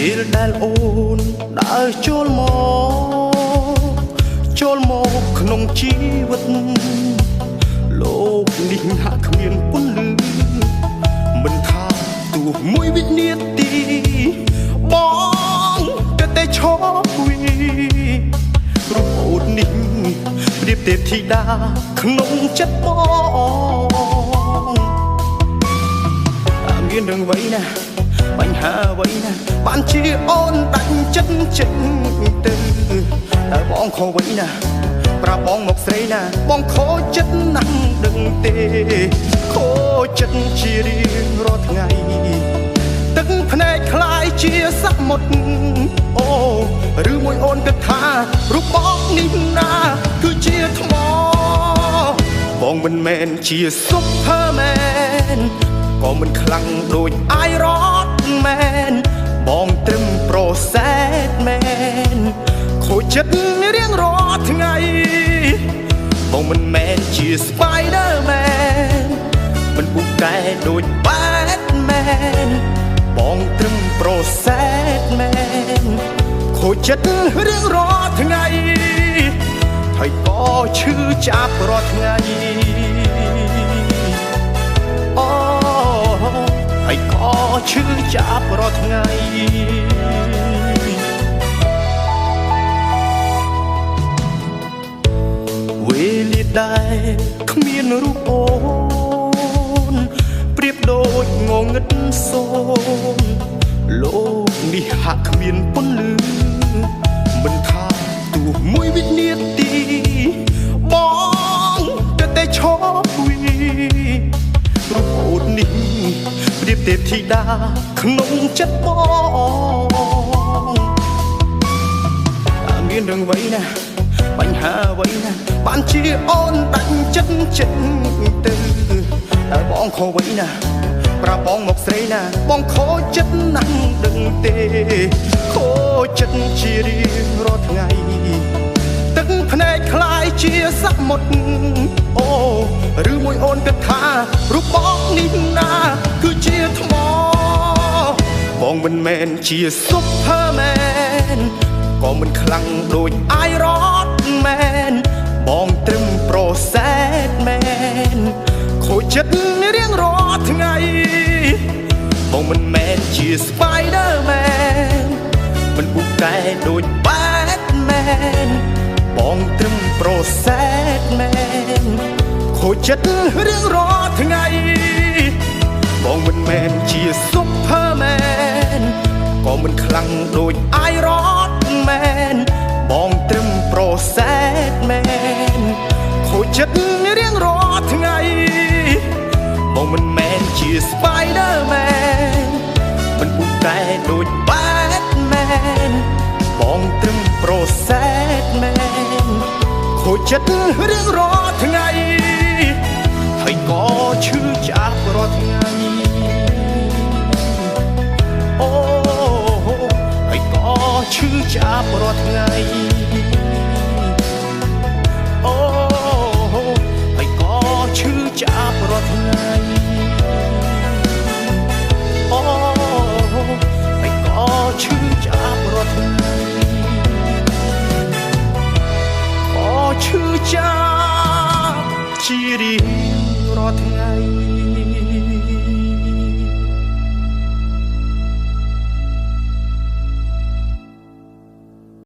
ពេលដែលអូនដើរចូលមកក្នុងជីវិតលោកនេះហាក់គ្មានពន្លឺមិនថាទោះមួយវិនាទីបងក៏តែឈប់វីរូបអូននេះប្រៀបទេពធីតាក្នុងចិត្តបងមានរឿងអ្វីណាបញ្ហាអ្វីណាបានជាអូនដាច់ចិត្តចេញទៅតើបងខុសអ្វីណាប្រាប់បងមកស្រីណាបងខូចចិត្តណាស់ដឹងទេខូចចិត្តជារៀងរាល់ថ្ងៃទឹកភ្នែកคล้ายជាសមុទ្រអូឬមួយអូនគិតថារូបបងនេះណាគឺជាថ្មបងមិនមែនជា Superman ក៏មិនខ្លាំងដូច Iron Man បងត្រឹម Process Man ខូចចិត្តរៀងរាល់ថ្ងៃបងមិនមែនជា Spider-Man មិនពូកែដូច Batman បងត្រឹម Process Man ខូចចិត្តរៀងរាល់ថ្ងៃហើយក៏ឈឺចាប់រាល់ថ្ងៃហើយក៏ឈឺចាប់រាល់ថ្ងៃវេលាដែលគ្មានរូបអូនប្រៀបដូចងងឹតសូនលោកនេះហាក់គ្មានពន្លឺមិនថាទោះមួយវិនាទីបងក៏តែឈប់វីរូបអូននេះប្រៀបទេពធីតាក្នុងចិត្តបងមានរឿងអ្វីណាបញ្ហាអ្វីណាបានជាអូនដាច់ចិត្តចេញទៅតើបងខុសអ្វីណាប្រាប់បងមកស្រីណាបងខូចចិត្តណាស់ដឹងទេខូចចិត្តជារៀងរាល់ថ្ងៃទឹកភ្នែកคล้ายជាសមុទ្រអូឬមួយអូនគិតថារូបបងនេះណាគឺជាថ្មបងមិនមែនជា Superman ក៏មិនខ្លាំងដូច Iron Man បងត្រឹម Process Man ខូចចិត្តរៀងរាល់ថ្ងៃបងមិនមែនជា Spider-Man មិនពូកែដូច Batman បងត្រឹម Process Man ខូចចិត្តរៀងរាល់ថ្ងៃបងមិនមែនជា Superman ក៏មិនខ្លាំងដូច Iron Man បងត្រឹម Process Man ខូចចិត្តរៀងរាល់ថ្ងៃបងមិនមែនជា Spider-Man មិនពូកែដូច Batman បងត្រឹម Process Man ខូចចិត្តរៀងរាល់ថ្ងៃហើយក៏ឈឺចាប់រាល់ថ្ងៃអូហើយក៏ឈឺចាប់រាល់ថ្ងៃអូហើយក៏ឈឺចាប់រាល់ថ្ងៃអូហើយក៏ឈឺចាប់រាល់ថ្ងៃក៏ឈឺចាប់ជារៀងរាល់ថ្ងៃ